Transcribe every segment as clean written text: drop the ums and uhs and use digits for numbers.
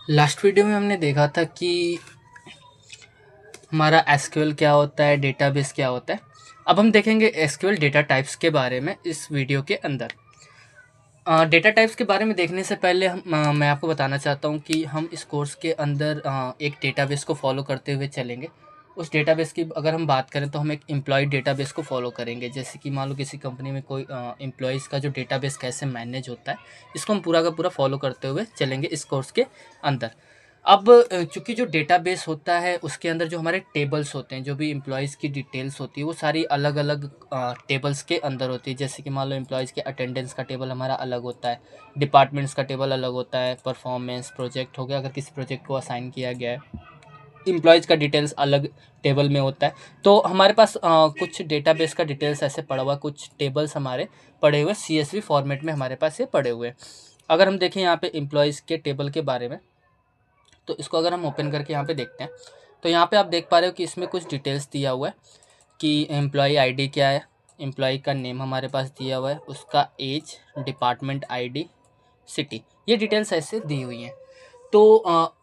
Last video में हमने देखा था कि हमारा एसक्यूएल क्या होता है, डेटाबेस क्या होता है। अब हम देखेंगे एसक्यूएल डेटा टाइप्स के बारे में इस वीडियो के अंदर। डेटा टाइप्स के बारे में देखने से पहले मैं आपको बताना चाहता हूँ कि हम इस कोर्स के अंदर एक डेटाबेस को फॉलो करते हुए चलेंगे। उस डेटाबेस की अगर हम बात करें तो हम एक एम्प्लॉय डेटाबेस को फॉलो करेंगे। जैसे कि मान लो किसी कंपनी में कोई एम्प्लॉयज़ का जो डेटाबेस कैसे मैनेज होता है, इसको हम पूरा का पूरा फॉलो करते हुए चलेंगे इस कोर्स के अंदर। अब चूँकि जो डेटाबेस होता है उसके अंदर जो हमारे टेबल्स होते हैं, जो भी एम्प्लॉइज़ की डिटेल्स होती है वो सारी अलग-अलग टेबल्स के अंदर होती है। जैसे कि मान लो एम्प्लॉइज़ के अटेंडेंस का टेबल हमारा अलग होता है, डिपार्टमेंट्स का टेबल अलग होता है, परफॉर्मेंस, प्रोजेक्ट हो गया अगर किसी प्रोजेक्ट को असाइन किया गया है, एम्प्लॉइज़ का डिटेल्स अलग टेबल में होता है। तो हमारे पास कुछ डेटाबेस का डिटेल्स ऐसे पड़ा हुआ है, कुछ टेबल्स हमारे पड़े हुए CSV फॉर्मेट में हमारे पास ये पड़े हुए हैं। अगर हम देखें यहाँ पे एम्प्लॉइज़ के टेबल के बारे में, तो इसको अगर हम ओपन करके यहाँ पे देखते हैं तो यहाँ पे आप देख पा रहे हो कि इसमें कुछ डिटेल्स दिया हुआ है कि एम्प्लॉई आईडी क्या है, एम्प्लॉई का नेम हमारे पास दिया हुआ है, उसका एज, डिपार्टमेंट आईडी, सिटी, ये डिटेल्स ऐसे दी हुई हैं। तो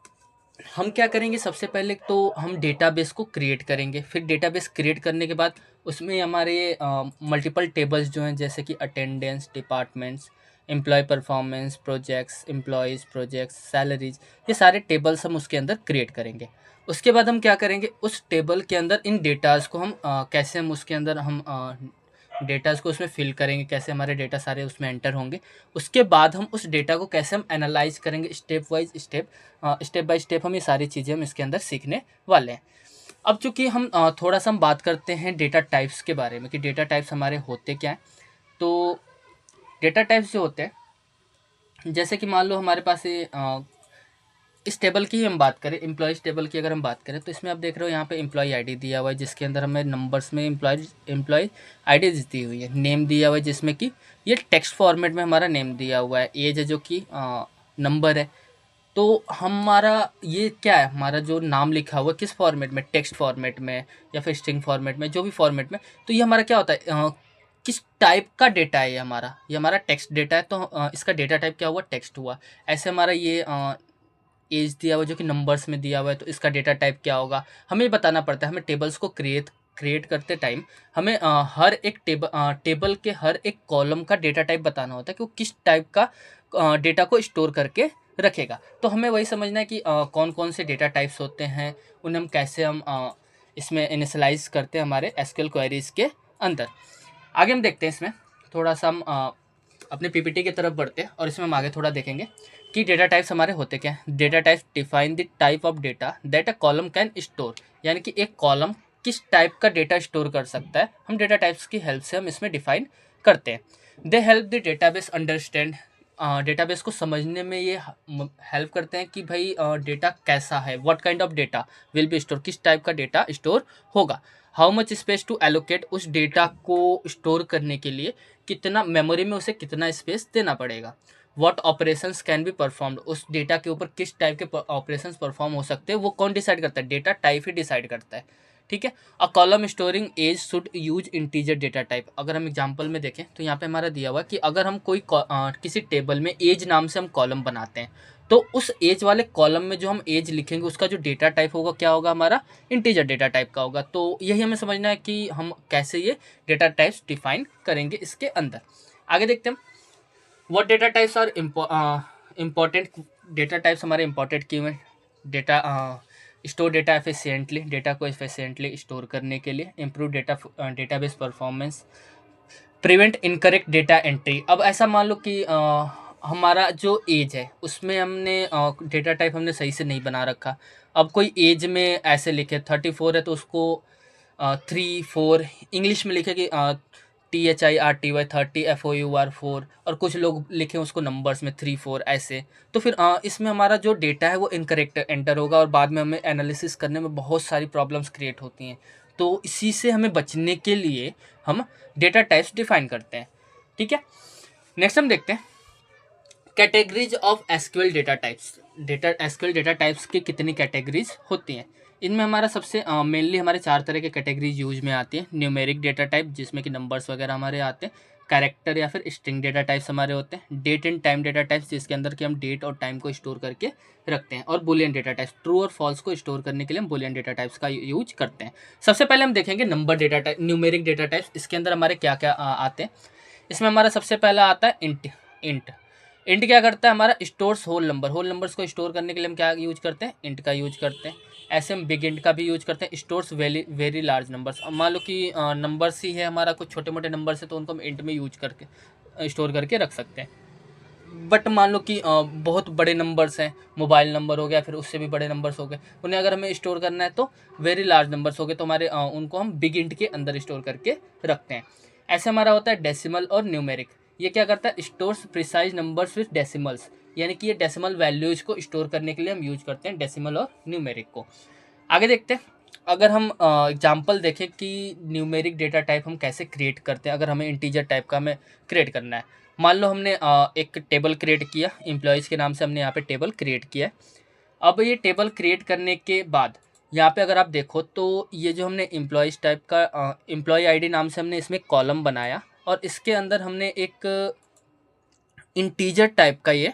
हम क्या करेंगे, सबसे पहले तो हम डेटाबेस को क्रिएट करेंगे। फिर डेटाबेस क्रिएट करने के बाद उसमें हमारे मल्टीपल टेबल्स जो हैं, जैसे कि attendance, departments, employ performance, projects, employees, projects, salaries, ये सारे टेबल्स हम उसके अंदर क्रिएट करेंगे। उसके बाद हम क्या करेंगे, उस टेबल के अंदर इन डेटाज़ को हम कैसे हम उसके अंदर हम डेटाज़ को उसमें फिल करेंगे, कैसे हमारे डेटा सारे उसमें एंटर होंगे। उसके बाद हम उस डेटा को कैसे हम एनालाइज करेंगे, स्टेप बाय स्टेप हम ये सारी चीज़ें हम इसके अंदर सीखने वाले हैं। अब चूँकि हम थोड़ा-सा हम बात करते हैं डेटा टाइप्स के बारे में कि डेटा टाइप्स हमारे होते क्या हैं। तो डेटा टाइप्स जो होते हैं, जैसे कि मान लो हमारे पास ये इस टेबल की ही हम बात करें, एम्प्लॉइज़ टेबल की अगर हम बात करें तो इसमें आप देख रहे हो यहाँ पे एम्प्लॉय आईडी दिया हुआ है, जिसके अंदर हमें नंबर्स में एम्प्लॉय आईडी दी हुई है, नेम दिया हुआ है जिसमें कि ये टेक्स्ट फॉर्मेट में हमारा नेम दिया हुआ है, एज है जो कि नंबर है। तो हमारा ये क्या है, हमारा जो नाम लिखा हुआ है किस फॉर्मेट में, टेक्स्ट फॉर्मेट में या फिर स्ट्रिंग फॉर्मेट में, जो भी फॉर्मेट में। तो ये हमारा क्या होता है, किस टाइप का डेटा है ये हमारा टेक्स्ट डेटा है, तो इसका डेटा टाइप क्या हुआ, टेक्स्ट हुआ। ऐसे हमारा ये एज दिया हुआ है जो कि नंबर्स में दिया हुआ है, तो इसका डेटा टाइप क्या होगा, हमें बताना पड़ता है। हमें टेबल्स को क्रिएट करते टाइम हमें हर एक टेबल के हर एक कॉलम का डेटा टाइप बताना होता है कि वो किस टाइप का डेटा को स्टोर करके रखेगा। तो हमें वही समझना है कि कौन-कौन से डेटा टाइप्स होते हैं, उन्हें हम कैसे इसमें इनिशियलाइज़ करते हैं हमारे एसक्यूएल क्वेरीज़ के अंदर। आगे हम देखते हैं इसमें थोड़ा-सा हम अपने पीपीटी की तरफ बढ़ते हैं और इसमें हम आगे थोड़ा देखेंगे कि डेटा टाइप्स हमारे होते क्या हैं। Data types define the type of data that a column can store, यानी कि एक कॉलम किस टाइप का डेटा स्टोर कर सकता है, हम डेटा टाइप्स की हेल्प से हम इसमें डिफाइन करते हैं। They help the database understand, database को समझने में ये हेल्प करते हैं कि भाई डेटा कैसा है, what kind of data will be store, किस टाइप का डेटा स्टोर होगा। How much space to allocate, उस डेटा को स्टोर करने के लिए कितना मेमोरी में उसे कितना स्पेस देना पड़ेगा। What operations can be performed, उस डेटा के ऊपर किस टाइप के ऑपरेशंस परफॉर्म हो सकते हैं, वो कौन डिसाइड करता है, डेटा टाइप ही डिसाइड करता है। ठीक है। A column storing age should use integer data type. अगर हम एग्जांपल में देखें तो यहाँ पे हमारा दिया हुआ है कि अगर हम किसी टेबल में एज नाम से हम कॉलम बनाते हैं, तो उस एज वाले कॉलम में जो हम एज लिखेंगे उसका जो डेटा टाइप होगा क्या होगा, हमारा इंटीजर डेटा टाइप का होगा। तो यही हमें समझना है कि हम कैसे ये डेटा टाइप्स डिफाइन करेंगे इसके अंदर। आगे देखते हैं what data types are important. Data types हमारे इंपॉर्टेंट क्यों हैं। Data store data efficiently, data को एफिशिएंटली स्टोर करने के लिए, improve database performance, prevent incorrect data entry. अब ऐसा मान लो कि हमारा जो एज है उसमें हमने डेटा टाइप हमने सही से नहीं बना रखा। अब कोई एज में ऐसे लिखे 34 है तो उसको 3 4 इंग्लिश में लिखे कि THIRTY 30 FOUR 4, और कुछ लोग लिखे उसको नंबर्स में 3 4 ऐसे। तो फिर इसमें हमारा जो डेटा है वो इनकरेक्ट एंटर होगा और बाद में हमें एनालिसिस करने में बहुत सारी प्रॉब्लम्स क्रिएट होती हैं। तो इसी से हमें बचने के लिए हम डेटा टाइप्स डिफाइन करते हैं। ठीक है। नेक्स्ट हम देखते हैं categories of SQL data types. SQL data types की कितनी कैटेगरीज होती हैं। इनमें हमारा सबसे मेनली हमारे 4 तरह के कैटेगरीज यूज में आती हैं। न्यूमेरिक डेटा टाइप जिसमें कि नंबर्स वगैरह हमारे आते हैं, कैरेक्टर या फिर स्ट्रिंग डेटा टाइप्स हमारे होते हैं। Date and time data types, जिसके अंदर कि हम डेट और टाइम को स्टोर करके रखते हैं। और बुलियन डेटा टाइप्स, ट्रू और फॉल्स को स्टोर करने के लिए हम बुलियन डेटा टाइप्स का यूज करते हैं। सबसे पहले हम देखेंगे number data type, numeric data types. इसके अंदर हमारे क्या क्या आते हैं। इसमें हमारा सबसे पहला आता है इंट। इंट इंट क्या करता है, हमारा stores whole number. Whole numbers को स्टोर करने के लिए हम क्या यूज करते हैं, इंट का यूज करते हैं। ऐसे हम बिग इंट का भी यूज करते हैं, stores very very large numbers. अब मान लो कि नंबर्स ही है हमारा, कुछ छोटे मोटे नंबर्स है तो उनको हम इंट में यूज करके स्टोर करके रख सकते हैं। बट मान लो कि बहुत बड़े नंबर्स हैं, मोबाइल नंबर हो गया, फिर उससे भी बड़े नंबर्स हो गए, उन्हें अगर हमें स्टोर करना है तो वेरी लार्ज नंबर्स हो गए, तो हमारे उनको हम बिग इंट के अंदर स्टोर करके रखते हैं। ऐसे हमारा होता है डेसिमल और न्यूमेरिक। ये क्या करता है, stores precise numbers with decimals, यानी कि ये डेसिमल वैल्यूज को स्टोर करने के लिए हम यूज करते हैं डेसिमल और न्यूमेरिक को। आगे देखते हैं, अगर हम एग्जांपल देखें कि न्यूमेरिक डेटा टाइप हम कैसे क्रिएट करते हैं। अगर हमें इंटीजर टाइप का हमें क्रिएट करना है, मान लो हमने एक टेबल क्रिएट किया, एम्प्लॉयज़ के नाम से हमने यहाँ पे टेबल क्रिएट किया है। अब ये टेबल क्रिएट करने के बाद यहाँ पे अगर आप देखो तो ये जो हमने एम्प्लॉयज़ टाइप का एम्प्लॉय आईडी नाम से हमने इसमें कॉलम बनाया, और इसके अंदर हमने एक इंटीजर टाइप का ये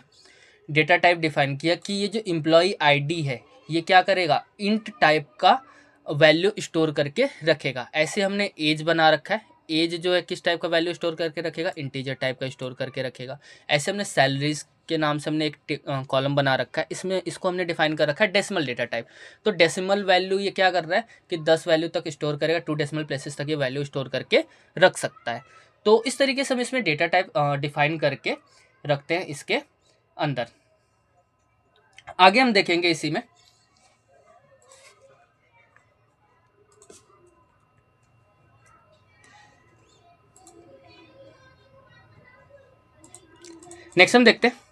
डेटा टाइप डिफाइन किया कि ये जो एम्प्लॉय आईडी है ये क्या करेगा, इंट टाइप का वैल्यू स्टोर करके रखेगा। ऐसे हमने एज बना रखा है, एज जो है किस टाइप का वैल्यू स्टोर करके रखेगा, इंटीजर टाइप का स्टोर करके रखेगा। ऐसे हमने सैलरीज के नाम से हमने एक कॉलम बना रखा है, इसमें इसको हमने डिफाइन कर रखा है डेसिमल डेटा टाइप। तो डेसिमल वैल्यू ये क्या कर रहा है कि 10 वैल्यू तक स्टोर करेगा, 2 डेसिमल प्लेसेस तक ये वैल्यू स्टोर करके रख सकता है। तो इस तरीके से हम इसमें डेटा टाइप डिफाइन करके रखते हैं इसके अंदर। आगे हम देखेंगे इसी में, नेक्स्ट हम देखते हैं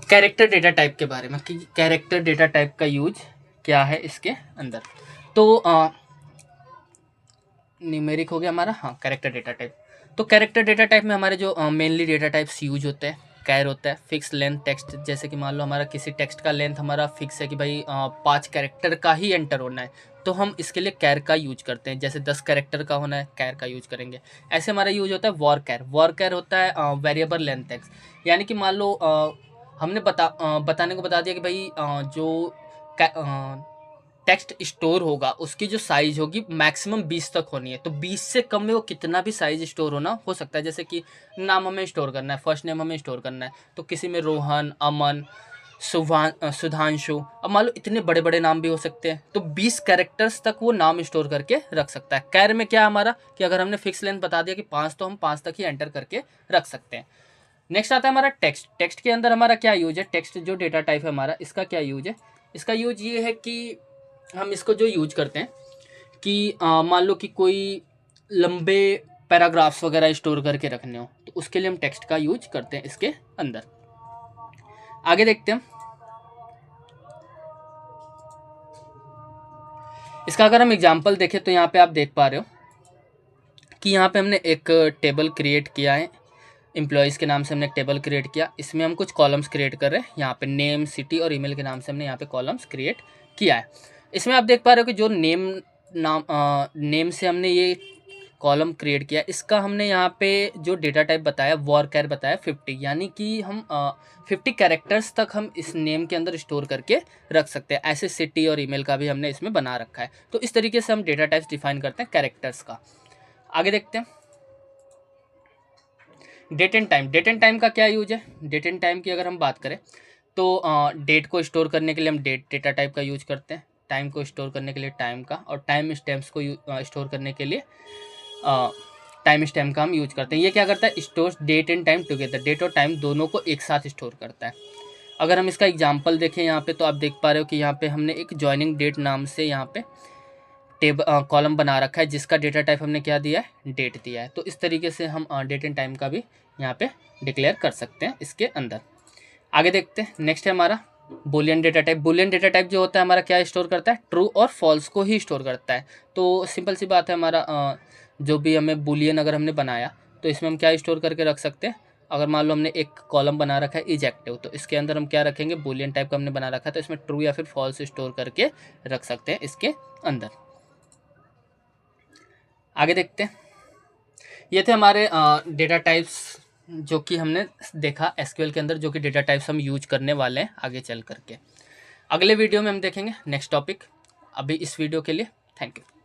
कैरेक्टर डेटा टाइप के बारे में कि कैरेक्टर डेटा टाइप का यूज क्या है इसके अंदर। तो न्यूमेरिक हो गया हमारा, हाँ कैरेक्टर डेटा टाइप। तो कैरेक्टर डेटा टाइप में हमारे जो मेनली डेटा टाइप्स यूज होते हैं, कैर होता है, फिक्स लेंथ टेक्स्ट। जैसे कि मान लो हमारा किसी टेक्स्ट का लेंथ हमारा फिक्स है कि भाई 5 कैरेक्टर का ही एंटर होना है, तो हम इसके लिए कैर का यूज करते हैं। जैसे 10 कैरेक्टर का होना है, कैर का यूज करेंगे। ऐसे हमारा यूज होता है वॉर कैर। वॉर कैर होता है वेरिएबल लेंथ टेक्स्ट, यानी कि मान लो हमने बताने को बता दिया कि भाई जो टेक्स्ट स्टोर होगा उसकी जो साइज होगी मैक्सिमम 20 तक होनी है। तो 20 से कम में वो कितना भी साइज स्टोर होना हो सकता है। जैसे कि नाम हमें स्टोर करना है, फर्स्ट नेम हमें स्टोर करना है, तो किसी में रोहन, अमन, सुधांशु, अब मान लो इतने बड़े बड़े नाम भी हो सकते हैं, तो 20 कैरेक्टर्स तक वो नाम स्टोर करके रख सकता है। कैर में क्या हमारा कि अगर हमने फिक्स लेंथ बता दिया कि 5, तो हम 5 तक ही एंटर करके रख सकते हैं। नेक्स्ट आता है हमारा टेक्स्ट। टेक्स्ट के अंदर हमारा क्या यूज है, टेक्स्ट जो डेटा टाइप है हमारा, इसका क्या यूज है। इसका यूज ये है कि हम इसको जो यूज करते हैं कि मान लो कि कोई लंबे पैराग्राफ्स वगैरह स्टोर करके रखने हो, तो उसके लिए हम टेक्स्ट का यूज करते हैं इसके अंदर। आगे देखते हैं इसका, अगर हम एग्जांपल देखें तो यहाँ पे आप देख पा रहे हो कि यहाँ पे हमने एक टेबल क्रिएट किया है, एम्प्लॉयज़ के नाम से हमने एक टेबल क्रिएट किया। इसमें हम कुछ कॉलम्स क्रिएट कर रहे हैं, यहाँ पे नेम, सिटी और ईमेल के नाम से हमने यहाँ पे कॉलम्स क्रिएट किया है। इसमें आप देख पा रहे हो कि जो नेम से हमने ये कॉलम क्रिएट किया, इसका हमने यहाँ पे जो डेटा टाइप बताया वॉर कैर बताया 50, यानी कि हम 50 कैरेक्टर्स तक हम इस नेम के अंदर स्टोर करके रख सकते हैं। ऐसे सिटी और ईमेल का भी हमने इसमें बना रखा है। तो इस तरीके से हम डेटा टाइप्स डिफाइन करते हैं कैरेक्टर्स का। आगे देखते हैं date and time. Date and time का क्या यूज है, डेट एंड टाइम की अगर हम बात करें तो डेट को स्टोर करने के लिए हम डेट डेटा टाइप का यूज करते हैं, टाइम को स्टोर करने के लिए टाइम का, और टाइम स्टैम्प्स को स्टोर करने के लिए टाइम स्टैम्प का हम यूज करते हैं। ये क्या करता है, store date and time together, date और टाइम दोनों को एक साथ स्टोर करता है। अगर हम इसका एग्जांपल देखें यहाँ पे, तो आप देख पा रहे हो कि यहाँ पे हमने एक जॉइनिंग डेट नाम से यहाँ पे कॉलम बना रखा है, जिसका डेटा टाइप हमने क्या दिया है, डेट दिया है। तो इस तरीके से हम डेट एंड टाइम का भी यहाँ पे डिक्लेयर कर सकते हैं इसके अंदर। आगे देखते हैं, नेक्स्ट है हमारा Boolean data type. Boolean data type जो होता है हमारा क्या स्टोर करता है, ट्रू और फॉल्स को ही स्टोर करता है। तो सिंपल सी बात है, हमारा जो भी हमें बुलियन अगर हमने बनाया तो इसमें हम क्या स्टोर करके रख सकते हैं, अगर मान लो हमने एक कॉलम बना रखा है इज एक्टिव, तो इसके अंदर हम क्या रखेंगे, बूलियन टाइप का हमने बना रखा है, तो इसमें ट्रू या फिर फॉल्स स्टोर करके रख सकते हैं इसके अंदर। आगे देखते हैं, ये थे हमारे डेटा टाइप्स जो कि हमने देखा एसक्यूएल के अंदर, जो कि डेटा टाइप्स हम यूज करने वाले हैं आगे चल करके। अगले वीडियो में हम देखेंगे नेक्स्ट टॉपिक। अभी इस वीडियो के लिए थैंक यू।